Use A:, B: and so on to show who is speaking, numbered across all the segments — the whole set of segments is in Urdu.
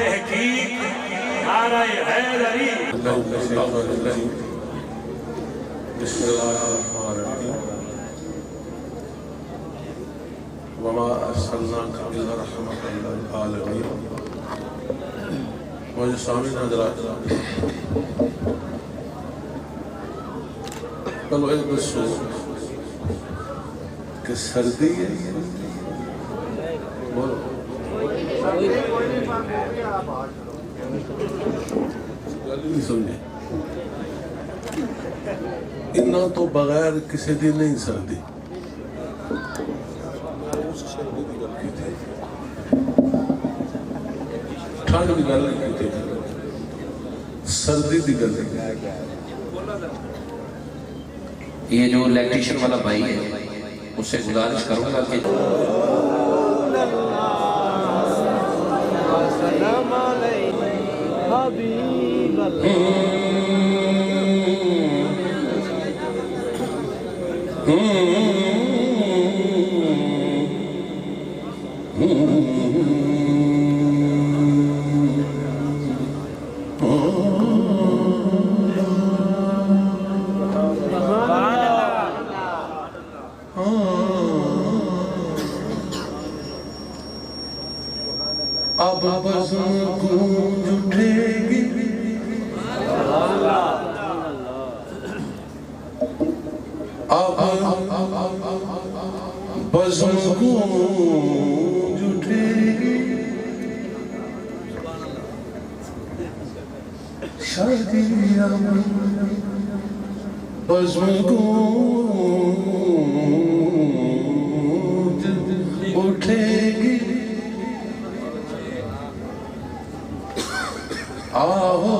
A: تحقیق نعرہ حیدری
B: بسم اللہ الرحمن الرحیم وما ارسلناک الا رحمۃ للعالمین. مجھے سامعین حضرات چلو ایک بسو کہ سردی ہے بولو نہیں سمجھے اتنا تو بغیر کسی دی نہیں سردی ٹھنڈ کی گل نہیں کی سردی کی گل.
C: یہ جو الیکٹریشن والا بھائی ہے اس سے گزارش کروں گا کہ
D: السلام علیکم حبیب
B: اب بزم گونج اٹھے گی اب بزم گونج اٹھے گی شادیاں بزم گونج اٹھے گی آہو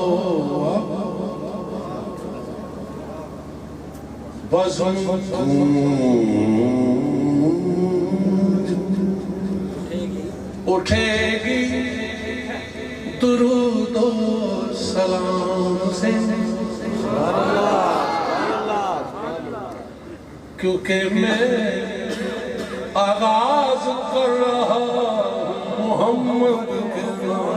B: بزم گونج اٹھے گی درود و سلام سے کیونکہ میں آغاز کر رہا محمد کے نام.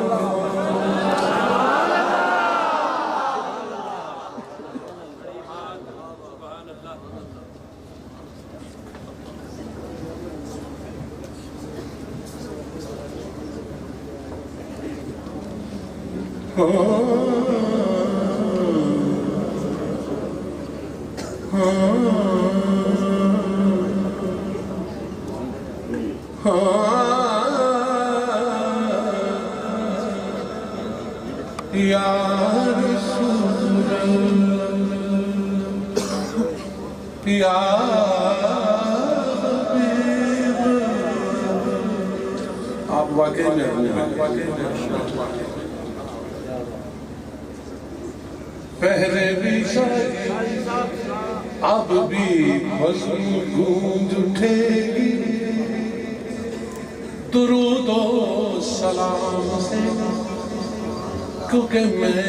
B: یا رسول اللہ یا حبیب. آپ واقعی میں پہلے بھی شاید اب بھی بزم گونج اٹھے گی درود و سلام سے کیونکہ میں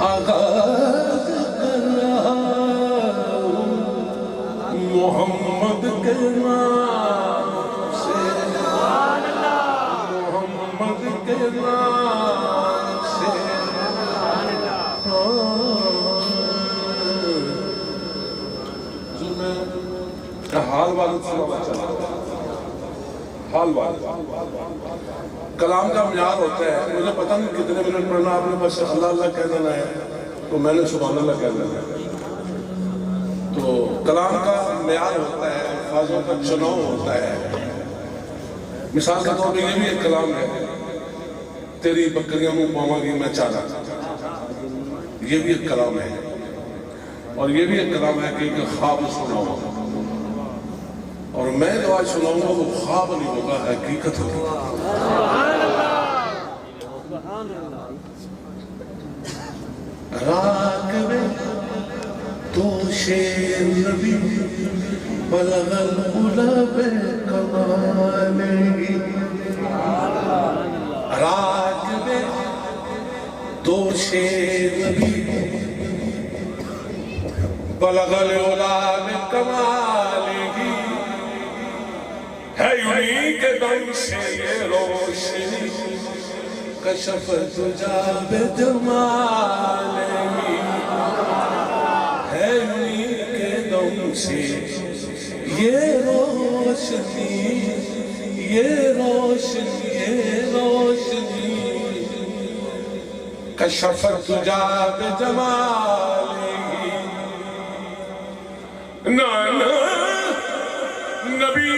B: آغاز کر رہا ہوں محمد کے نام سے محمد کے نام سے. حال والد حال والد کلام کا معیار ہوتا ہے. مجھے پتہ نہیں کتنے منٹ پڑھنا آپ نے بس اللہ اللہ کہہ دینا ہے تو میں نے سبحان اللہ کہہ دینا ہے. تو کلام کا معیار ہوتا ہے الفاظوں کا چناؤ ہوتا ہے. مثال کے طور پہ یہ بھی ایک کلام ہے تیری بکریاں منہ پاواں گی میں چاہتا. یہ بھی ایک کلام ہے اور یہ بھی ایک کلام ہے کہ ایک خواب سناؤں اور میں جو آج سناؤں گا وہ خواب نہیں ہوگا حقیقت ہوگی. راکبے تو شیر نبی بلغ العلا بکمالہ. راکبے تو شیر نبی بلغ العلا بکمالہ. ہے انہی کے دم سے یہ روشنی کشف تجا بجمالہ ہے انہی کے دم سے یہ روشنی یہ روشنی یہ روشنی کشف تجا بجمالہ نانا نبی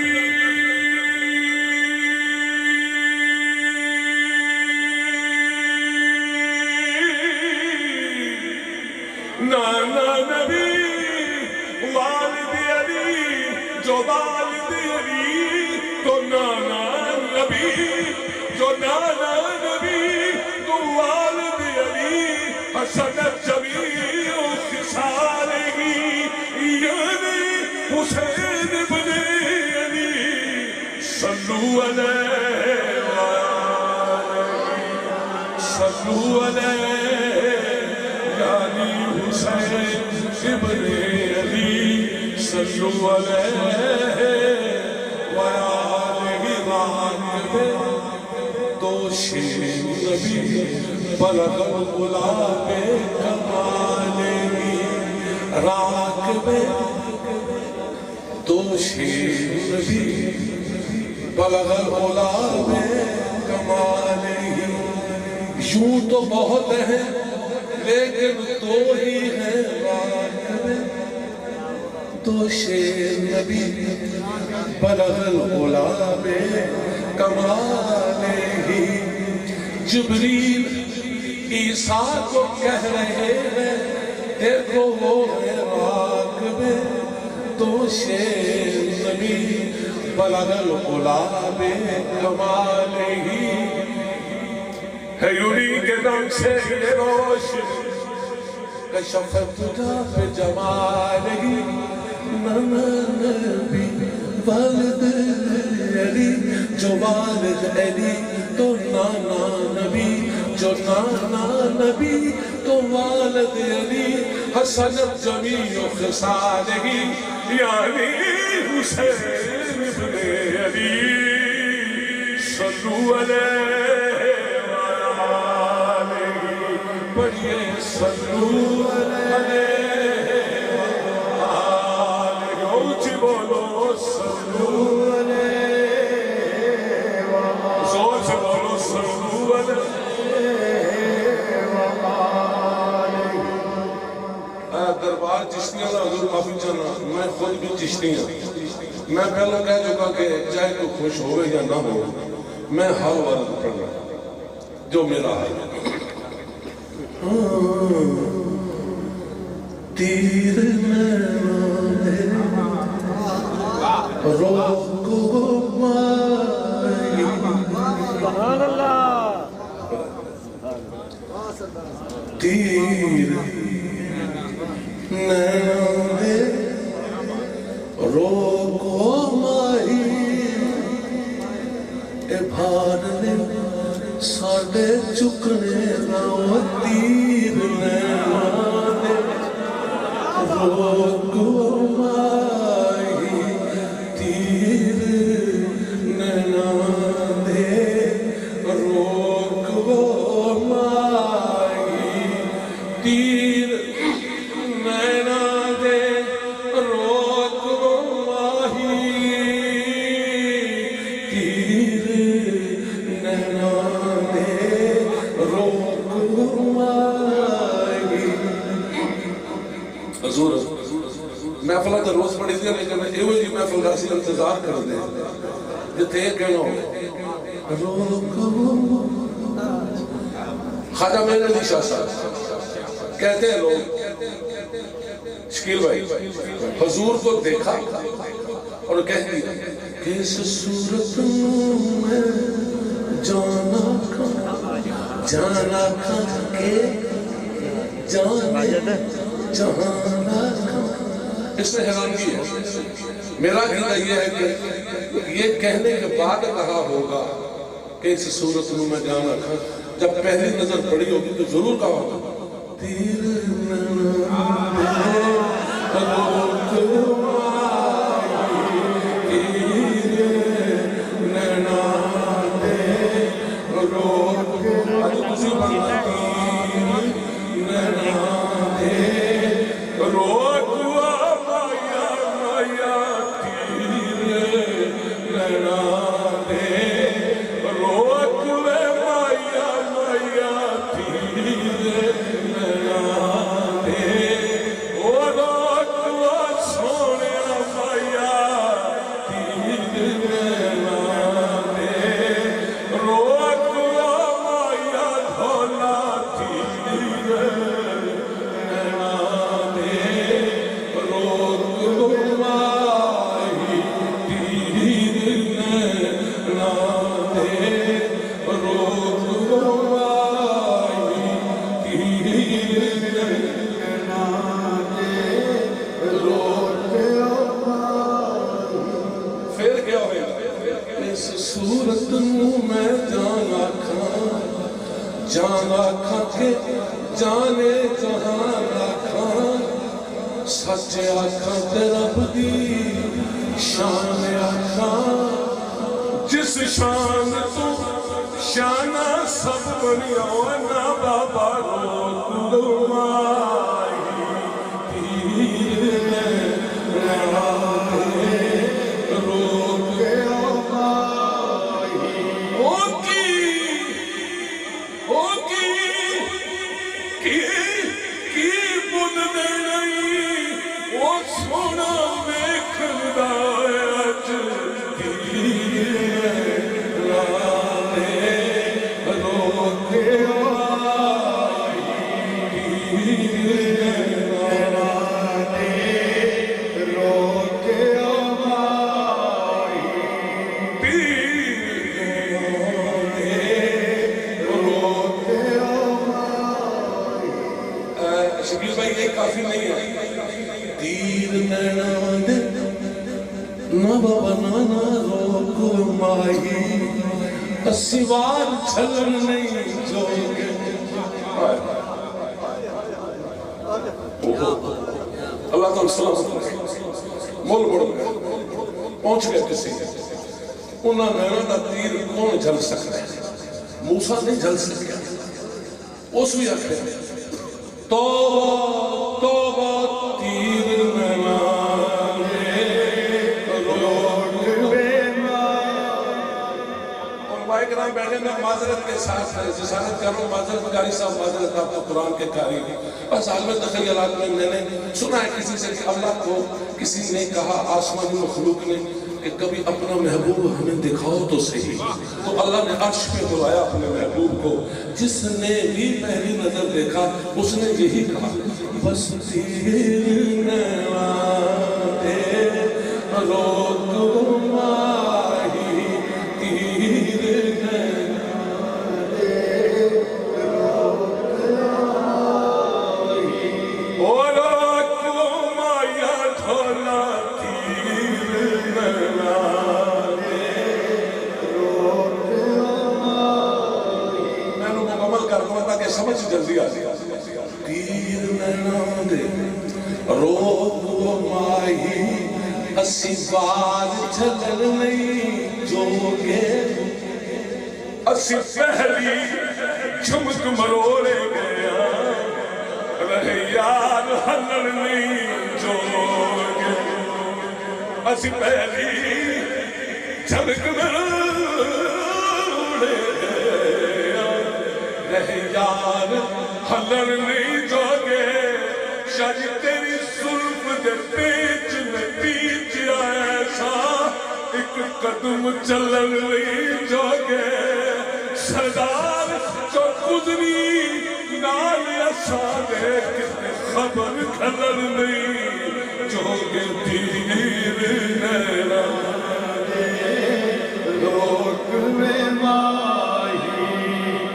B: نانا نبی والد علی جو والد علی تو نانا نبی جو نانا نبی تو والد علی حسنت جمیع خصالہ یعنی حسین ابن علی صلو علیہ صلو علیہ یعنی حسین ابن علی صلو علیہ وآلہ راکب دوش نبی بلغ العلا بکمالہ راکب دوش نبی بلغ العلا بکمالہ یوں تو بہت ہیں لیکن تو ہی ہے راکب دوش نبی بلغ العلا بکمالہ جبریل عیسیٰ کو کہہ رہے ہیں دیکھو وہ ہے راکب دوش نبی بلغ العلا بکمالہ ہے یونی کے دم سے یہ روشن کشف تجا بجمالہ نانا نبی والد علی جو والد علی تو نانا نبی جو نانا نبی تو والد علی حسنت جمیع خصالہ یعنی حسین ابن علی صلو علیہ پڑھئے صلو علیہ وآلہ اونچی بولو صلو علیہ زور سے بولو صلو علیہ وآلہ دربار چشتیاں نا حضور معافی چاہنا میں خود بھی چشتی ہوں میں پہلے کہہ چکا کہ چاہے تو خوش ہوئے یا نہ ہو میں حال وارد پڑھنا جو میرا حال ہے تیر میں روکو مائی
D: سبحان اللہ
B: تیر میں روکو مائی اے بھار نے ساڑے چکنے راو تیر نیوانے روکو مائی تیر نیوانے روکو مائی تیر نیوانے روکو مائی تیر نیوانے حضور محفلہ تو روز پڑھی دیا لیکن ایوہ جی محفل کا اصل انتظار کر دے جتے ایک کہنا ہو خواجہ میرے علی شاہ صاحب کہتے ہیں لوگ شکیل بھائی حضور کو دیکھا اور کہتی کس صورت میں جانا کھا کے جانا کھا اس نے حیرانگی ہے میرا کہنا یہ ہے کہ یہ کہنے کے بعد کہا ہوگا کہ اس صورت میں جانا کھا جب پہلی نظر پڑی ہوگی تو ضرور کہا ہوگا تیر نینا دے روک اج تسی بننا تیر نیناں دے روک مایا مایا تیر نیناں دے روک مایا مایا تیر نیناں دے او روک سونے مایا تیر نیناں دے روک مایا دھولا تیر نیناں دے روک مائی تیر نیناں دے روک مائی تیر نیناں دے روک پھر کیا ہوئے اس صورت نوں میں جان آکھاں کہ جانے جہان آکھاں سچ آکھاں تے رب دی شان آکھاں جس شان تو شانہ سب بنیا نا بابا روک مائی تیر نیناں دے روک مائی او کی بن دے نہیں او سونا ویکھدا اج تیر نیناں دے روک مائی تیر نیناں دے روک مائی تیر نیناں دے روک شکیل بھائی یہ کافی نہیں ہے تیر نیناں دے نا بابا نانا روک مائی اسی وار چھلن نہیں جوگے اللہ تعالیٰ سلامت مول بڑھ گئے پہنچ گئے کسی انہاں نیناں دا تیر کون جھل سکتا ہے موسیٰ نہیں جھل سکیا اس بھی آکھے توبہ توبہ تیر نیناں دے روک علماء کرام بیٹھے میں معذرت کے ساتھ جسارت کر رہا ہوں معذرت قاری صاحب معذرت آپ تو قرآن کے قاری ہیں بس عالم تخیلات میں نے سنا ہے کسی سے کہ اللہ کو کسی نے کہا آسمانی مخلوق نے کہ کبھی اپنا محبوب ہمیں دکھاؤ تو صحیح تو اللہ نے عرش پہ بلایا اپنے محبوب کو جس نے بھی پہلی نظر دیکھا اس نے یہی کہا بس تیر نیناں دے روک مائی تیر نیناں دے روک مائی او روک مایا دھولا تیر نیناں دے روک مائی میں نے مکمل کر دوں تاکہ سمجھ جلدی آ جائے تیر نیناں دے روک مائی اسی بار چھلن نہیں جوگے اسی پہلی جھمک مروڑے گیا رہے یار ہلن نہیں جوگے اسی پہلی جھمک مروڑے گیا رہے یار ہلن نہیں جوگے شاید تیری سلف دے پیچ میں پیچ ایسا ایک قدم چلن نہیں جوگے سردار جو گزری نال ایسا دے کتنے خبر کھلن نہیں جوگے تیر نیناں دے روک میں مائی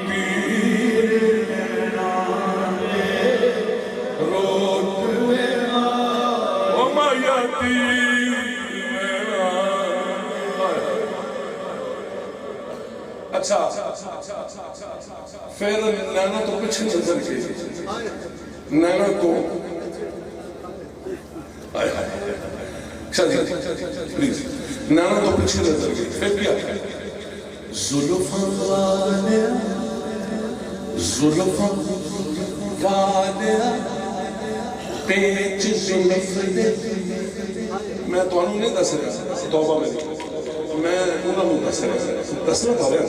B: تیر نیناں دے روک میں مائی او مایا تیر نیناں اچھا پھر نینا تو پیچھے نظر گئی نینا کو پلیز نینا تو پیچھے نظر گئی پھر کیا زلفاں والے زلفاں والیا پیچ زلف دے میں تو انہوں نہیں دس رہا توبہ میری میں انہوں نے دس رہا دسنا پا رہا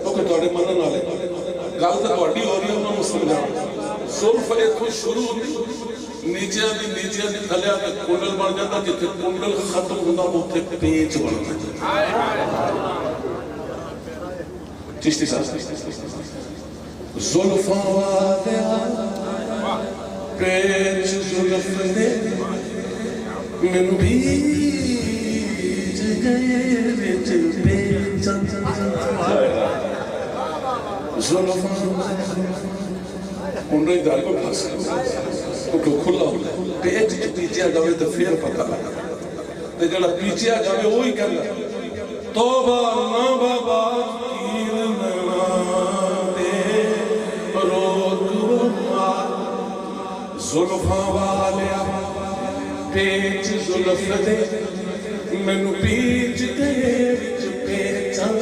B: کیونکہ توڑے منن والے گل تو توڑی ہو رہی ہے انہوں نے سمجھا زلف ایتھوں شروع ہوتی نیچے دی تھلیا تے کنڈل بن جاتا جتھے کنڈل ختم ہوندا اوتھے پیچ بن جاتا چشتی صاحب زلفاں والیا پیچ زلف دے من بھیج گئے وچ پیچ زلفاں کنڈل دار کو پھنس کیونکہ کھلا ہوتا ہے پیچ پیچیا جاوے تو پھر پتہ لگا تے جڑا پیچیا جاوے وہی کہنا توبہ نہ بابا تیر نہ دے روک زلفاں والیا پیچ زلف دے مینوں پیچ گئے وچ پیچاں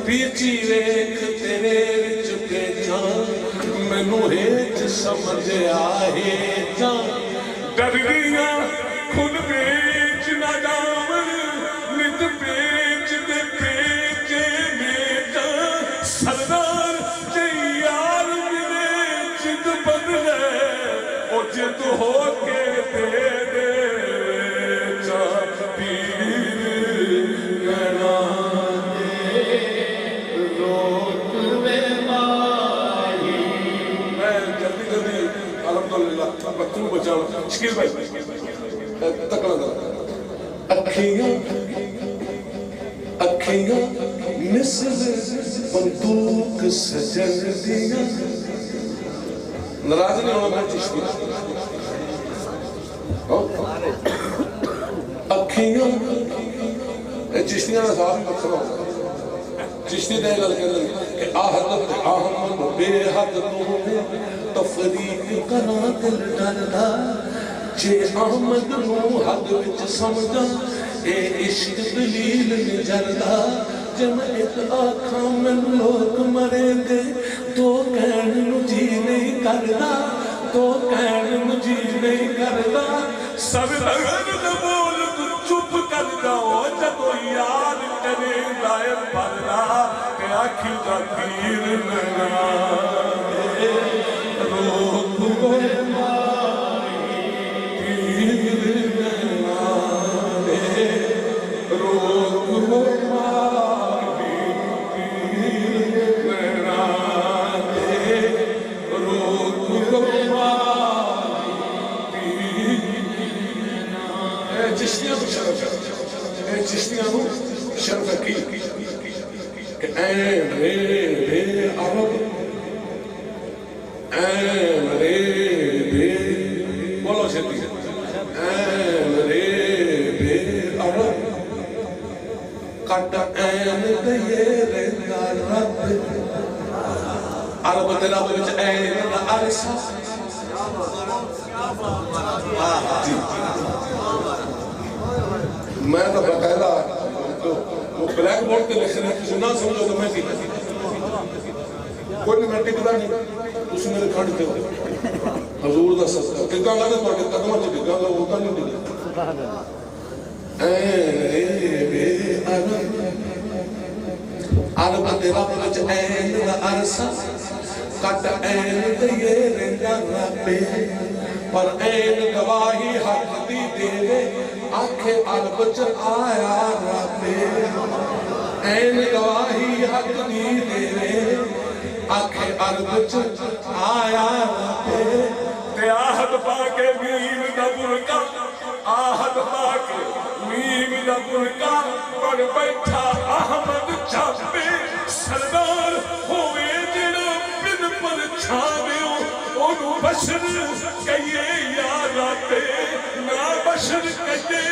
B: پیچی ویکھ تیرے وچ پیچاں مینوں ہیچ سمجھ آئے جان ڈر گیاں خود پیچ نہ جاون نت پیچ دے پیچے میں جان سردار جے یار ملے جد بدلے او جد ہو کے دے دے جان پیر میرا بچوں بچاؤ شکیل بھائی تکڑا دا اکھیاں مثل بندوق سجن دیاں ناراض نہیں ہونا میں چشتی اکھیاں چشتیاں نے صاحب مقصد ہوتا چشتی دے گل کہ آہد احمد بے حد تو تفریق کرا دل ڈردا جے احمد نو حد وچ سمجھا اے عشق دلیل نہیں جردا جے میں ایک آکھاں میں لوگ مرے دے تو کہن نو جی نہیں کردا تو کہن نو جی نہیں کردا سب لگن بول تو چپ کر جاؤ جب یاد کرے لائے پردا کہ آنکھی کا تیر لگا روک گئے ماری تیر لگا روک گئے ماری تیر لگا روک گئے ماری تیر چشتیاں کو شرف چشتیاں کو شرف کی کہ اے میرے عرب اے میرے بے بولو شرطی اے میرے بے عرب کٹ این دئیے رہتا رب عرب تیرا بچ این عرصہ میں تو بقیدہ وہ بلیک بورڈ کے لکھنے کسی نہ سمجھو تو میں کی کوئی نہیں میں ٹکتا نہیں اس میرے کھڑ کے حضور دا صدقہ ٹکا گا تو پڑھے قدمہ چھ ٹکا گا ہوتا نہیں ٹکا اے بے عرب عرب تیرا بچ این عرصہ کٹ این دئیے رنجا ربے پر این گواہی حق دی دے آنکھیں عرب چ آیا ربے این گواہی حق دی دے آنکھیں عرب چ آیا ربے تے آہد پاکے میم دا برکا آہد پاکے میم دا برکا پر بیٹھا احمد چھاپے سردار ہوئے جڑا بن پر چھاویوں انہوں بشر کہیے یا راتے نا بشر کہیے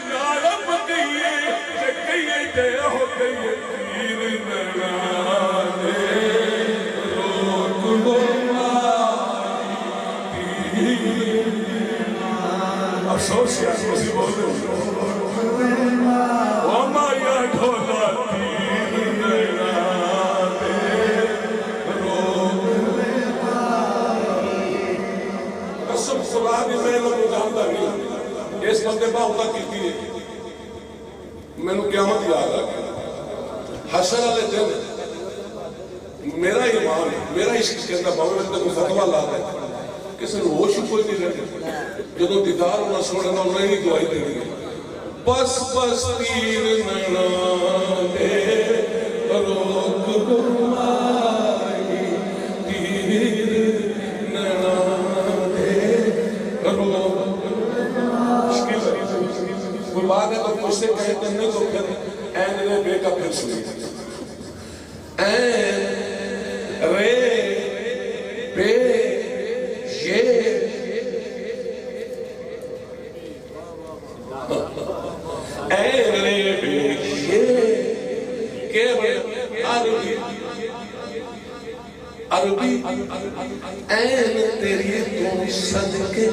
B: نا رب کہیے کہ کہیے دے ہو کہیے تیر نرانے روک گو ماری تیر افسوس یا افسوسی بول دے وما یا ڈھولا تیر نرانے روک اتنا ہوتا کی ہے میں نے قیامت یاد آ گیا حشر والے دن میرا ایمان میرا عشق کہتا باوے میں کوئی فتوا لا دے کسی نے ہوش کوئی نہیں رہے جدو دیدار ہونا سونا انہیں ہی دعائی دینی ہے بس بس تیر ننا دے روک گمائی تیر ننا دے روک کوئی بات ہے تو مجھ سے کہتے نہیں تو پھر این رے بے کا پھر سنی این رے بے یہ این رے بے یہ کہ عربی عربی این تیری تو صدقے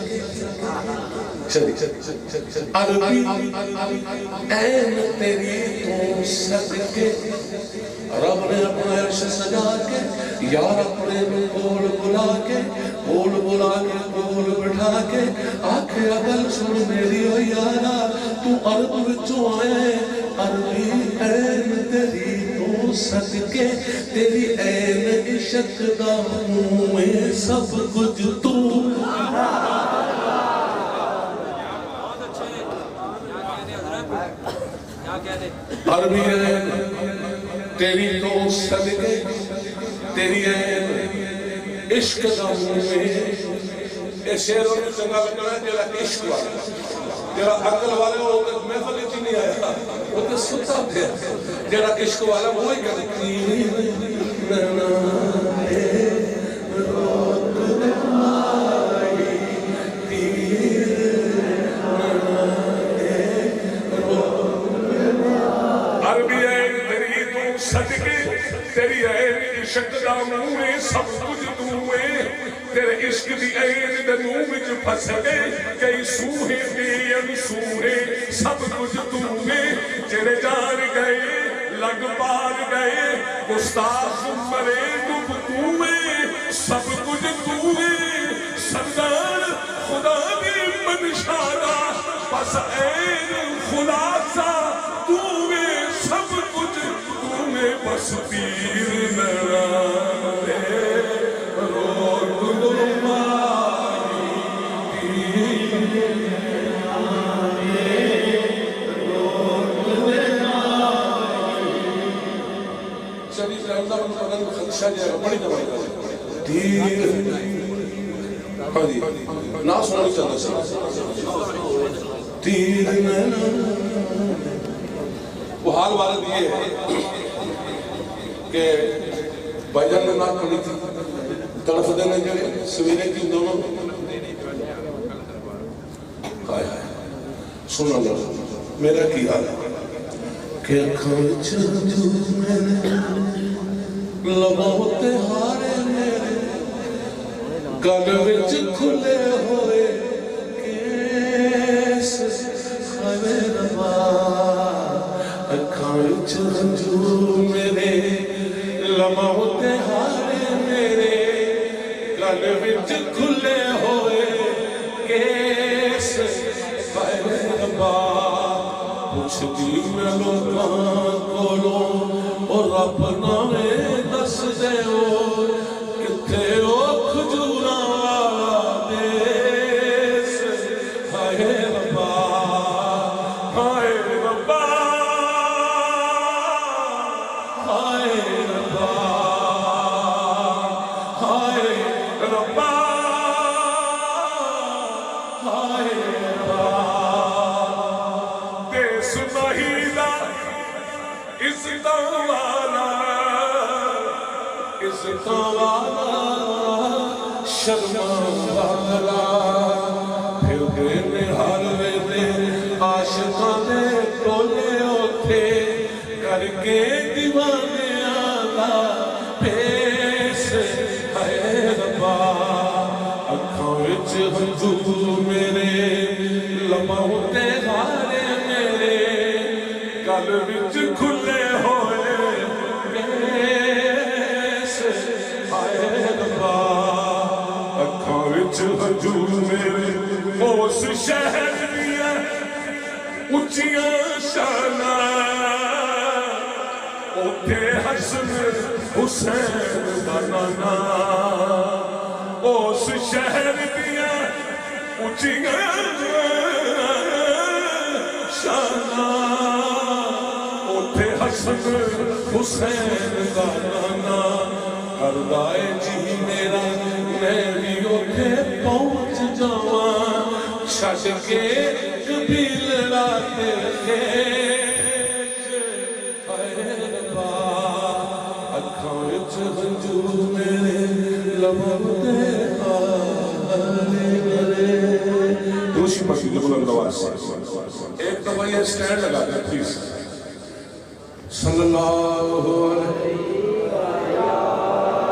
B: عربی این تیری تو صدقے رب نے اپنا عرش سجا کے یار اپنے کول بلا کے کول بلا کے کول بٹھا کے آکھے اگل سن میری او یارا تو عرب وچوں آیا ہے عربی این تیری تو صدقے تیری این عشق دا میں سب کچھ تو عربی این تیری تو صدقے تیری این عشق دا میں یہ شعر اور چنگا لگنا ہے تیرا عشق والا تیرا عقل والا وہ محفل ہی نہیں آیا وہ تو ستا پھر تیرا عشق والا وہی کرتی ننا دے روک گمائی تیر ننا دے روک گمائی عربی این تیری تو صدقے تیری این عشق دا منہ سب کچھ دوئے تیرے عشق دی این دنوں میں جو پھس گئے کئی سوہے دے سوہے سب کچھ دوئے جڑے جان گئے لگ پار گئے گستاخ مرے ڈب دوئے سب کچھ دوئے سردار خدا دی منشارہ بس این خلاصہ دوئے سب کچھ دوئے بس پیر نرا دے روک گمائی تیر روک گمائی شریف رحمدہ من پڑھنے کو خدشہ جائے گا بڑی جمعی تیر ہاں جی نا سنانی چاہتا سا تیر ننا وہ حال والد یہ ہے کہ بھائی جان نے نات پڑھی تھی طرف دینے جڑے سویرے کی دونوں آئے آئے سن اللہ میرا کی حال ہے کہ کھوچ جو میں نے لباوتے ہارے میرے گل وچ کھلے ہوئے کیس خیوے ربا کھوچ جو میرے لباوتے ہارے میرے گل وچ کھلے ہوئے کیس خیوے ربا پوچھ دی میں لوگاں کولو اور رب نامے دس دے ہو کتے او کھجوراں والا دیس ہائے ربا ہائے ربا ہائے ربا ہائے ربا ہائے ربا دیس مہیلا عزتاں والا عزتاں والا شرماں والا پھر گئے ہر ویلے عاشقاں دے ٹولے اوتھے کر کے دیوانے آلا پیس ہائے ربا اکھاں وچ ہنجو میرے لمحوں تے ہارے میرے گل وچ کھلے ہوئے کیس ہائے ربا اکھاں وچ ہنجو میرے اس شہر دیا اچیاں شانہ اوتھے حسن حسین بنانا اس شہر دیا اچیاں شانہ اوتھے حسن حسین بنانا کردائے جی میرا میں بھی اوتھے پہنچ جاواں چھڈ کے قبیل راتے اکھاں وچ ہنجو میرے لبھدے دوسری پسی کے بلند آواز سے ایک دفعہ یہ سٹینڈ لگا دیں پلیز صلی اللہ علیہ